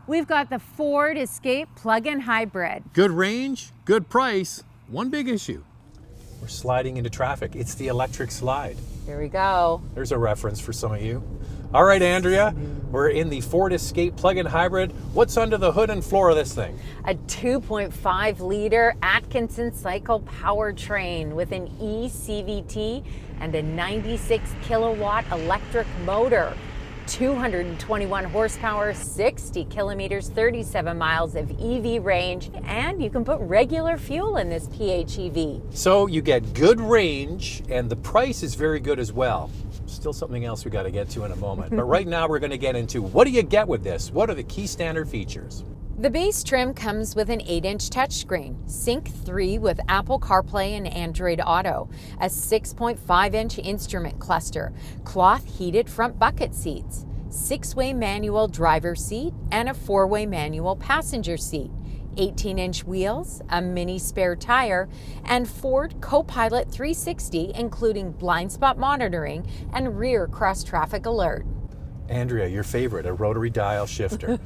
We've got the Ford Escape plug-in hybrid. Good range, good price, one big issue. We're sliding into traffic. It's the electric slide. Here we go. There's a reference for some of you. All right, Andrea, we're in the Ford Escape plug-in hybrid. What's under the hood and floor of this thing? A 2.5 liter Atkinson cycle powertrain with an ECVT and a 96 kilowatt electric motor. 221 horsepower, 60 kilometers, 37 miles of EV range, and you can put regular fuel in this PHEV. So you get good range, and the price is very good as well. Still something else we got to get to in a moment. But right now we're going to get into what do you get with this? What are the key standard features? The base trim comes with an 8-inch touchscreen, Sync 3 with Apple Carplay and Android Auto, a 6.5-inch instrument cluster, cloth heated front bucket seats, 6-way manual driver seat, and a 4-way manual passenger seat, 18-inch wheels, a mini spare tire, and Ford Copilot 360, including blind spot monitoring and rear cross-traffic alert. Andrea, your favorite, a rotary dial shifter.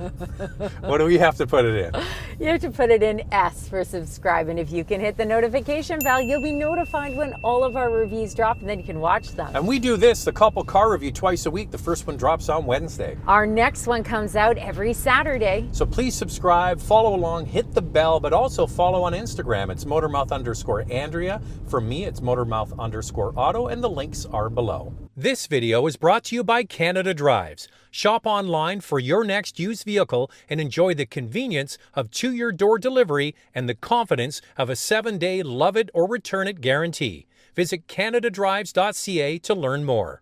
What do we have to put it in? You have to put it in S for subscribe, and if you can hit the notification bell, you'll be notified when all of our reviews drop, and then you can watch them. And we do this, the couple car review, twice a week. The first one drops on Wednesday. Our next one comes out every Saturday. So please subscribe, follow along, hit the bell, but also follow on Instagram. It's Motormouth_Andrea. For me, it's Motormouth_Auto, and the links are below. This video is brought to you by Canada Drives. Shop online for your next used vehicle and enjoy the convenience of to-your-door delivery and the confidence of a 7-day love it or return it guarantee. Visit canadadrives.ca to learn more.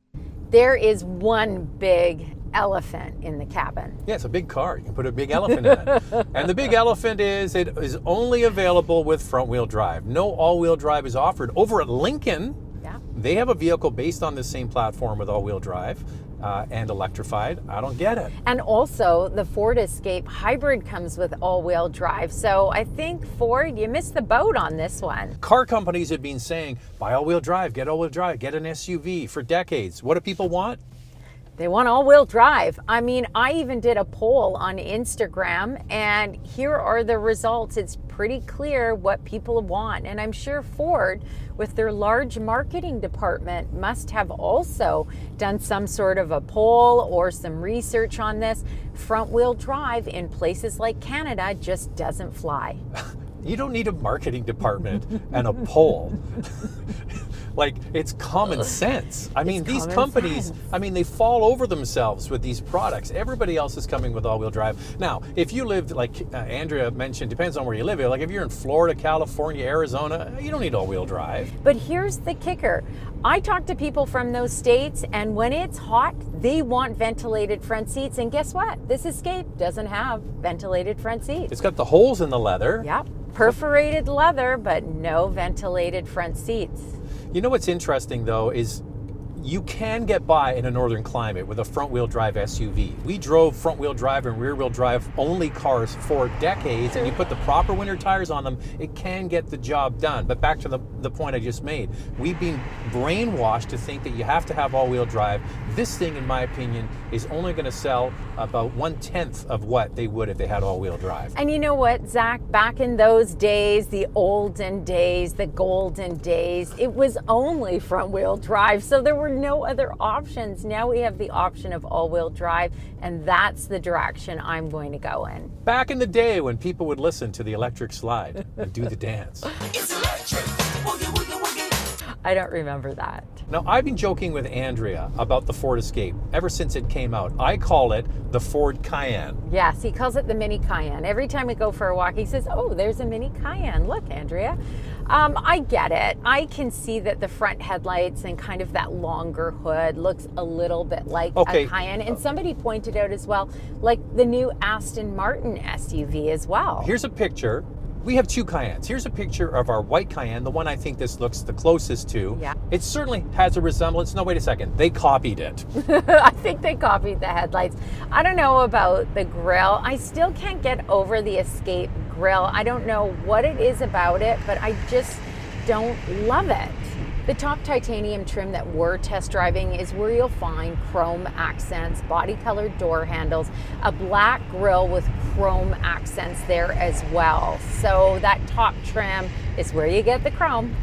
There is one big elephant in the cabin. Yeah, it's a big car. You can put a big elephant in it. And the big elephant is it is only available with front-wheel drive. No all-wheel drive is offered. Over at Lincoln, they have a vehicle based on the same platform with all-wheel drive and electrified. I don't get it. And also, the Ford Escape hybrid comes with all-wheel drive. So I think, Ford, you missed the boat on this one. Car companies have been saying, buy all-wheel drive, get all-wheel drive, get an SUV for decades. What do people want? They want all-wheel drive. I mean, I even did a poll on Instagram, and here are the results. It's pretty clear what people want. And I'm sure Ford, with their large marketing department, must have also done some sort of a poll or some research on this. Front-wheel drive in places like Canada just doesn't fly. You don't need a marketing department and a poll. Like, it's common sense. I mean, these companies, they fall over themselves with these products. Everybody else is coming with all-wheel drive. Now, if you lived, like Andrea mentioned, depends on where you live. Like if you're in Florida, California, Arizona, you don't need all-wheel drive. But here's the kicker. I talk to people from those states, and when it's hot, they want ventilated front seats. And guess what? This Escape doesn't have ventilated front seats. It's got the holes in the leather. Yep. Perforated leather, but no ventilated front seats. You know what's interesting, though, is you can get by in a northern climate with a front-wheel drive SUV. We drove front-wheel drive and rear-wheel drive only cars for decades, and you put the proper winter tires on them, it can get the job done. But back to the point I just made, we've been brainwashed to think that you have to have all-wheel drive. This thing, in my opinion, is only going to sell about 1/10 of what they would if they had all-wheel drive. And you know what, Zach? Back in those days, the olden days, the golden days, it was only front-wheel drive, so there were no other options. Now we have the option of all-wheel drive, and that's the direction I'm going to go in. Back in the day when people would listen to the electric slide and do the dance. It's electric. Woogie, woogie, woogie. I don't remember that. Now, I've been joking with Andrea about the Ford Escape ever since it came out. I call it the Ford Cayenne. Yes, he calls it the Mini Cayenne. Every time we go for a walk, he says, oh, there's a Mini Cayenne. Look, Andrea. I get it. I can see that the front headlights and kind of that longer hood looks a little bit like a Cayenne. And somebody pointed out as well, like the new Aston Martin SUV as well. Here's a picture. We have two Cayennes. Here's a picture of our white Cayenne, the one I think this looks the closest to. Yeah. It certainly has a resemblance. No, wait a second. They copied it. I think they copied the headlights. I don't know about the grille. I still can't get over the Escape grille. I don't know what it is about it, but I just don't love it. The top titanium trim that we're test driving is where you'll find chrome accents, body colored door handles, a black grille with chrome accents there as well. So that top trim is where you get the chrome.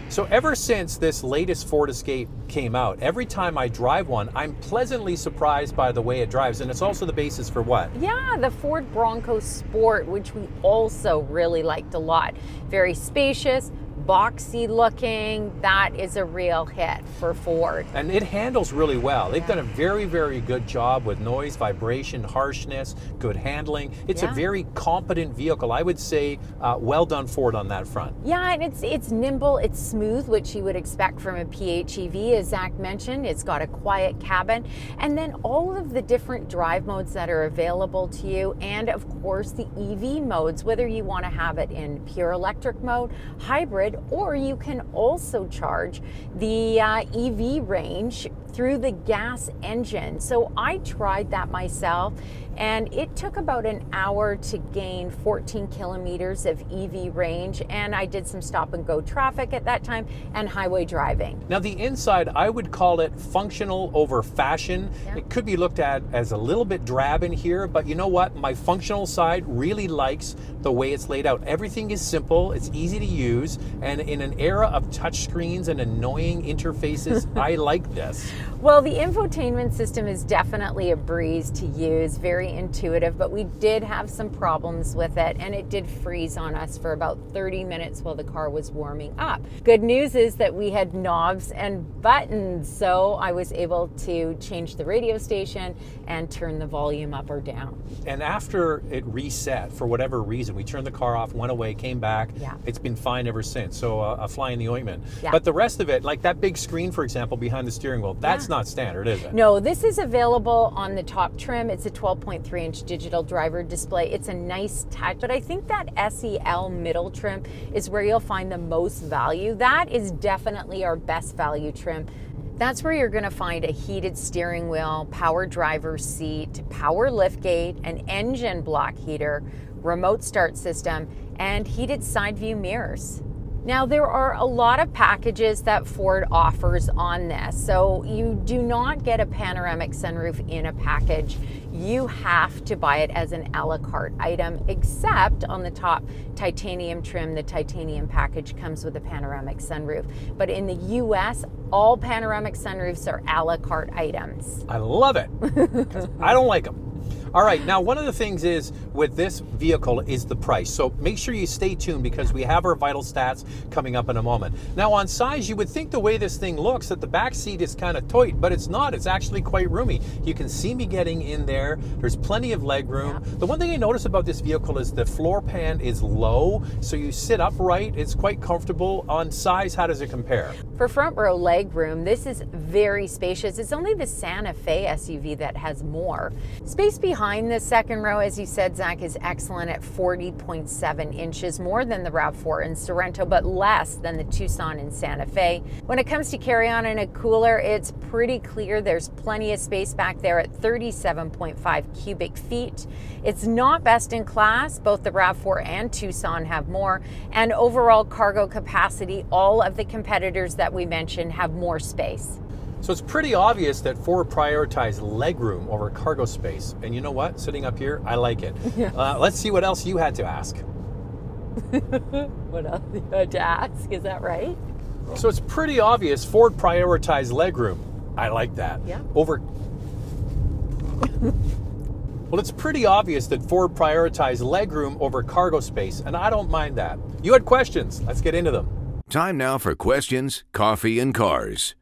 So ever since this latest Ford Escape came out, every time I drive one, I'm pleasantly surprised by the way it drives. And it's also the basis for what? Yeah, the Ford Bronco Sport, which we also really liked a lot. Very spacious, boxy looking. That is a real hit for Ford. And it handles really well. They've done a very, very good job with noise, vibration, harshness, good handling. It's a very competent vehicle. I would say well done Ford on that front. Yeah, and it's nimble, it's smooth, which you would expect from a PHEV, as Zach mentioned. It's got a quiet cabin, and then all of the different drive modes that are available to you, and of course the EV modes, whether you want to have it in pure electric mode, hybrid, or you can also charge the EV range through the gas engine. So I tried that myself, and it took about an hour to gain 14 kilometers of EV range, and I did some stop and go traffic at that time and highway driving. Now the inside, I would call it functional over fashion. It could be looked at as a little bit drab in here, but you know what? My functional side really likes the way it's laid out. Everything is simple, it's easy to use, and in an era of touchscreens and annoying interfaces, I like this. Well, the infotainment system is definitely a breeze to use, very intuitive, but we did have some problems with it, and it did freeze on us for about 30 minutes while the car was warming up. Good news is that we had knobs and buttons, so I was able to change the radio station and turn the volume up or down. And after it reset, for whatever reason, we turned the car off, went away, came back. It's been fine ever since, so a fly in the ointment. But the rest of it, like that big screen, for example, behind the steering wheel, that's not standard, is it? No, this is available on the top trim. It's a 12.3-inch digital driver display. It's a nice touch, but I think that SEL middle trim is where you'll find the most value. That is definitely our best value trim. That's where you're going to find a heated steering wheel, power driver's seat, power liftgate, an engine block heater, remote start system, and heated side view mirrors. Now, there are a lot of packages that Ford offers on this, so you do not get a panoramic sunroof in a package. You have to buy it as an a la carte item, except on the top titanium trim. The titanium package comes with a panoramic sunroof. But in the US, all panoramic sunroofs are a la carte items. I love it, because I don't like them. All right, now one of the things is with this vehicle is the price. So make sure you stay tuned because we have our vital stats coming up in a moment. Now on size, you would think the way this thing looks that the back seat is kind of tight, but it's not. It's actually quite roomy. You can see me getting in there. There's plenty of leg room. The one thing I notice about this vehicle is the floor pan is low, so you sit upright. It's quite comfortable. On size, how does it compare? For front row leg room, this is very spacious. It's only the Santa Fe SUV that has more. Space behind the second row, as you said, Zach, is excellent at 40.7 inches, more than the RAV4 and Sorento, but less than the Tucson and Santa Fe. When it comes to carry-on and a cooler, it's pretty clear there's plenty of space back there at 37.5 cubic feet. It's not best in class. Both the RAV4 and Tucson have more, and overall cargo capacity, all of the competitors that we mentioned have more space. So it's pretty obvious that Ford prioritized legroom over cargo space. And you know what? Sitting up here, I like it. Let's see what else you had to ask. What else you had to ask? Is that right? So it's pretty obvious Ford prioritized legroom. I like that. Over. Well, it's pretty obvious that Ford prioritized legroom over cargo space, and I don't mind that. You had questions. Let's get into them. Time now for questions, coffee, and cars.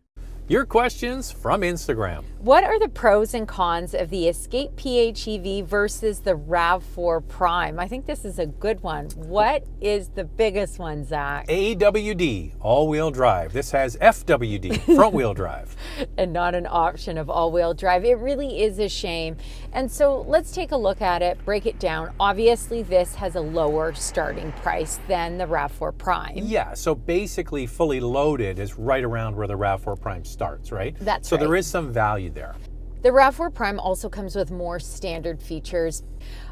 Your questions from Instagram. What are the pros and cons of the Escape PHEV versus the RAV4 Prime? I think this is a good one. What is the biggest one, Zach? AWD, all-wheel drive. This has FWD, front-wheel drive. And not an option of all-wheel drive. It really is a shame. And so let's take a look at it, break it down. Obviously, this has a lower starting price than the RAV4 Prime. Yeah, so basically fully loaded is right around where the RAV4 Prime starts, right? That's so right. There is some value there. The RAV4 Prime also comes with more standard features.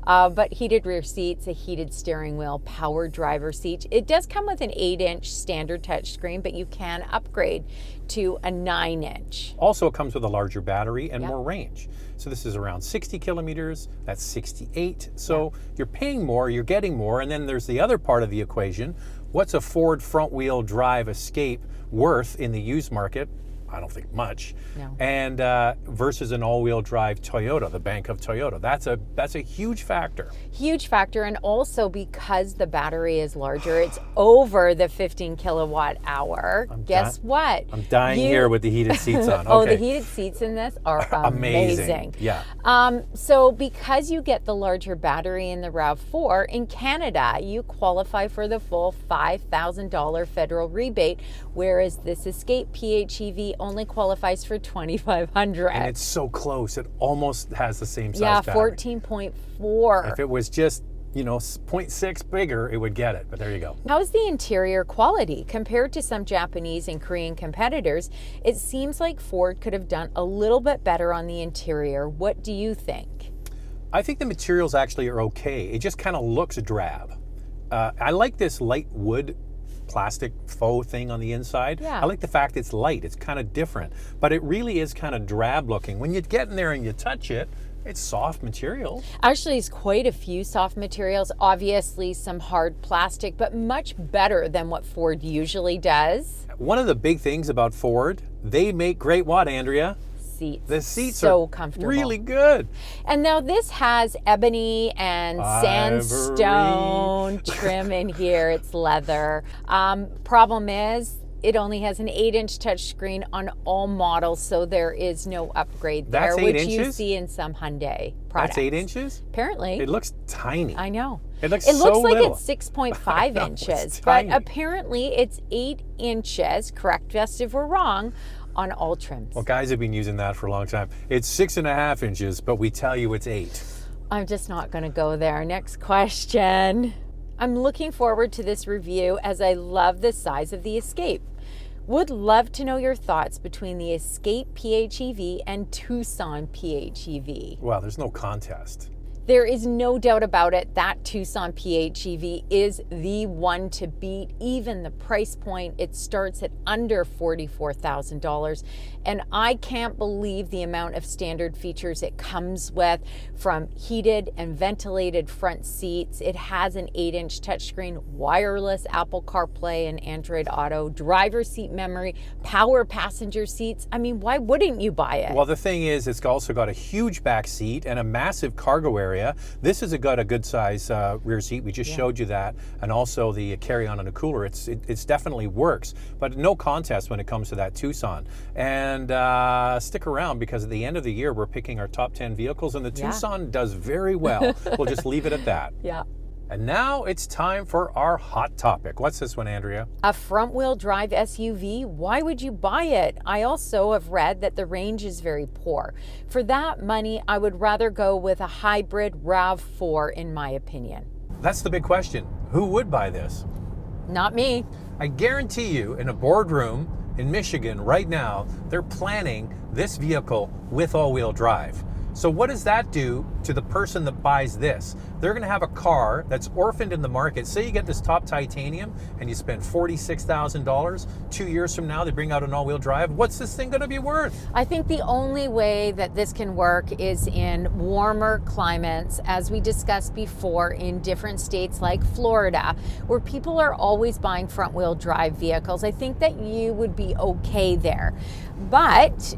But heated rear seats, a heated steering wheel, power driver seat. It does come with an 8-inch standard touchscreen, but you can upgrade to a 9-inch. Also, it comes with a larger battery and Yep. more range. So this is around 60 kilometers, that's 68. So you're paying more, you're getting more, and then there's the other part of the equation. What's a Ford front-wheel drive Escape worth in the used market? I don't think much. No. And versus an all-wheel drive Toyota, the bank of Toyota. That's a huge factor. Huge factor, and also because the battery is larger, it's over the 15 kilowatt hour. Guess what? I'm dying here with the heated seats on. Oh, Okay. the heated seats in this are amazing. Yeah. So because you get the larger battery in the RAV4, in Canada, you qualify for the full $5,000 federal rebate, whereas this Escape PHEV only qualifies for $2,500. And it's so close. It almost has the same size yeah, battery. 14.4. If it was just, 0.6 bigger, it would get it. But there you go. How's the interior quality? Compared to some Japanese and Korean competitors, it seems like Ford could have done a little bit better on the interior. What do you think? I think the materials actually are okay. It just kind of looks drab. I like this light wood plastic faux thing on the inside. Yeah. I like the fact it's light. It's kind of different. But it really is kind of drab looking. When you get in there and you touch it, it's soft material. Actually, it's quite a few soft materials. Obviously, some hard plastic, but much better than what Ford usually does. One of the big things about Ford, they make great what, Andrea? Seats. The seats so are comfortable. really good. And now this has ebony and sandstone trim in here. It's leather. Problem is, it only has an 8-inch touchscreen on all models, so there is no upgrade there, That's 8 which you inches? see in some Hyundai products. That's 8 inches? Apparently. It looks tiny. I know. It looks It looks so like little. it's 6.5 know, inches, it's but tiny. apparently it's 8 inches, correct us if we're wrong, on all trims. Well, guys have been using that for a long time. It's 6.5 inches, but we tell you it's 8. I'm just not going to go there. Next question. I'm looking forward to this review as I love the size of the Escape. Would love to know your thoughts between the Escape PHEV and Tucson PHEV. Well, there's no contest. There is no doubt about it, that Tucson PHEV is the one to beat. Even the price point, it starts at under $44,000. And I can't believe the amount of standard features it comes with, from heated and ventilated front seats. It has an 8-inch touchscreen, wireless Apple CarPlay and Android Auto, driver's seat memory, power passenger seats. I mean, why wouldn't you buy it? Well, the thing is, it's also got a huge back seat and a massive cargo area. This has got a good size rear seat. We just showed you that. And also the carry-on and a cooler. It's definitely works, but no contest when it comes to that Tucson. And stick around, because at the end of the year, we're picking our top 10 vehicles, and the Tucson does very well. We'll just leave it at that. Yeah. And now it's time for our hot topic. What's this one, Andrea? A front-wheel drive SUV? Why would you buy it? I also have read that the range is very poor. For that money, I would rather go with a hybrid RAV4, in my opinion. That's the big question. Who would buy this? Not me. I guarantee you, in a boardroom in Michigan right now, they're planning this vehicle with all-wheel drive. So what does that do to the person that buys this? They're gonna have a car that's orphaned in the market. Say you get this top titanium and you spend $46,000. 2 years from now, they bring out an all-wheel drive. What's this thing gonna be worth? I think the only way that this can work is in warmer climates, as we discussed before, in different states like Florida, where people are always buying front-wheel drive vehicles. I think that you would be okay there. But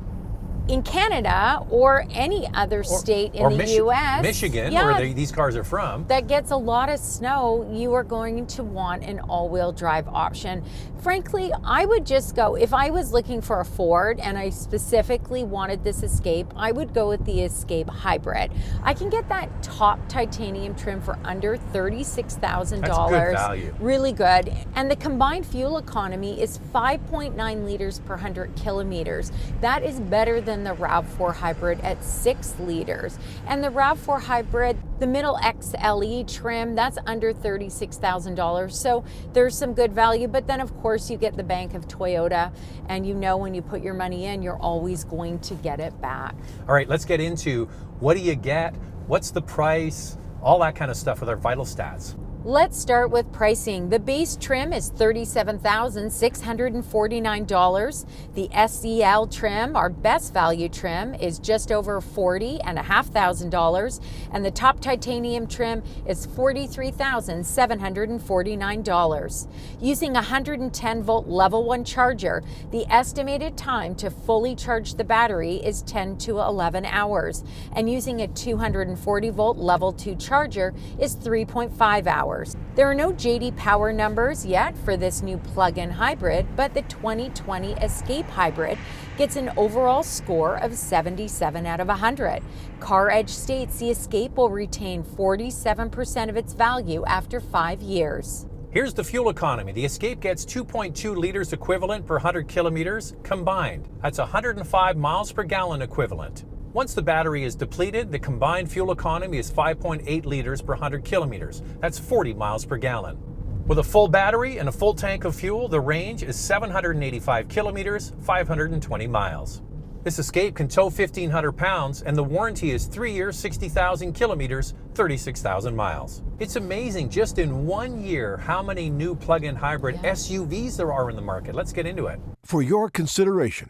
in Canada or any other state in the U.S., Michigan, where these cars are from, that gets a lot of snow, you are going to want an all-wheel drive option. Frankly, I would just go, if I was looking for a Ford and I specifically wanted this Escape, I would go with the Escape Hybrid. I can get that top titanium trim for under $36,000. That's good value. Really good. And the combined fuel economy is 5.9 liters per 100 kilometers. That is better than the RAV4 Hybrid at 6 liters. And the RAV4 Hybrid, the middle XLE trim, that's under $36,000. So there's some good value, but then of course you get the bank of Toyota, and you know when you put your money in, you're always going to get it back. All right, let's get into what do you get? What's the price? all that kind of stuff with our vital stats. Let's start with pricing. The base trim is $37,649. The SEL trim, our best value trim, is just over $40,500. And the top titanium trim is $43,749. Using a 110 volt level 1 charger, the estimated time to fully charge the battery is 10 to 11 hours. And using a 240 volt level 2 charger is 3.5 hours. There are no JD Power numbers yet for this new plug-in hybrid, but the 2020 Escape Hybrid gets an overall score of 77 out of 100. CarEdge states the Escape will retain 47% of its value after 5 years. Here's the fuel economy. The Escape gets 2.2 liters equivalent per 100 kilometers combined. That's 105 miles per gallon equivalent. Once the battery is depleted, the combined fuel economy is 5.8 liters per 100 kilometers. That's 40 miles per gallon. With a full battery and a full tank of fuel, the range is 785 kilometers, 520 miles. This Escape can tow 1,500 pounds, and the warranty is 3 years, 60,000 kilometers, 36,000 miles. It's amazing just in 1 year how many new plug-in hybrid SUVs there are in the market. Let's get into it. For your consideration,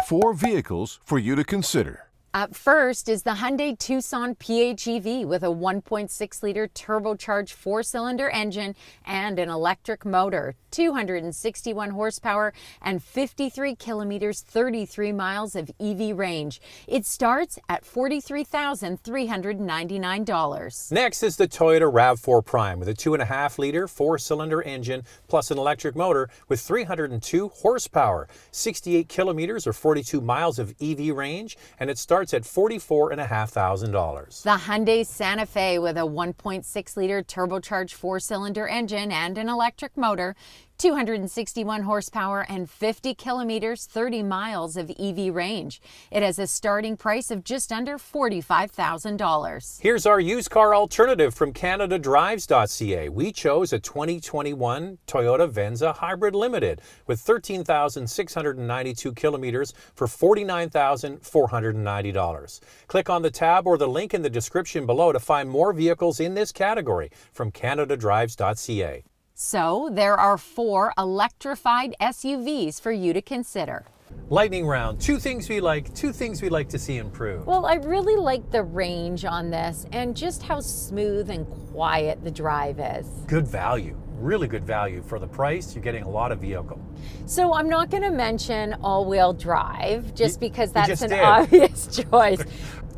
4 vehicles for you to consider. Up first is the Hyundai Tucson PHEV with a 1.6-liter turbocharged 4-cylinder engine and an electric motor, 261 horsepower and 53 kilometers, 33 miles of EV range. It starts at $43,399. Next is the Toyota RAV4 Prime with a 2.5-liter 4-cylinder engine plus an electric motor with 302 horsepower, 68 kilometers or 42 miles of EV range, and it starts at $44,500. The Hyundai Santa Fe with a 1.6-liter turbocharged 4-cylinder engine and an electric motor, 261 horsepower and 50 kilometers, 30 miles of EV range. It has a starting price of just under $45,000. Here's our used car alternative from CanadaDrives.ca. We chose a 2021 Toyota Venza Hybrid Limited with 13,692 kilometers for $49,490. Click on the tab or the link in the description below to find more vehicles in this category from CanadaDrives.ca. So there are 4 electrified SUVs for you to consider. Lightning round. 2 things we like, 2 things we like to see improved. Well, I really like the range on this and just how smooth and quiet the drive is. Good value. Really good value. For the price, you're getting a lot of vehicle. So I'm not going to mention all-wheel drive just because that's an did. obvious choice.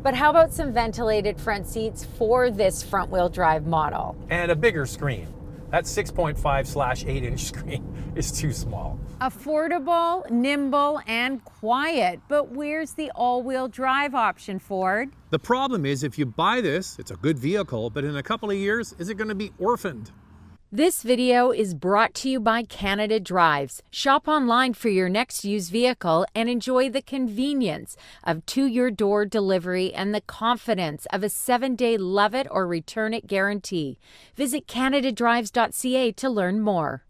But how about some ventilated front seats for this front-wheel drive model? And a bigger screen. That 6.5/8-inch screen is too small. Affordable, nimble, and quiet. But where's the all-wheel drive option, Ford? The problem is if you buy this, it's a good vehicle, but in a couple of years, is it going to be orphaned? This video is brought to you by Canada Drives. Shop online for your next used vehicle and enjoy the convenience of to-your-door delivery and the confidence of a 7-day love it or return it guarantee. Visit CanadaDrives.ca to learn more.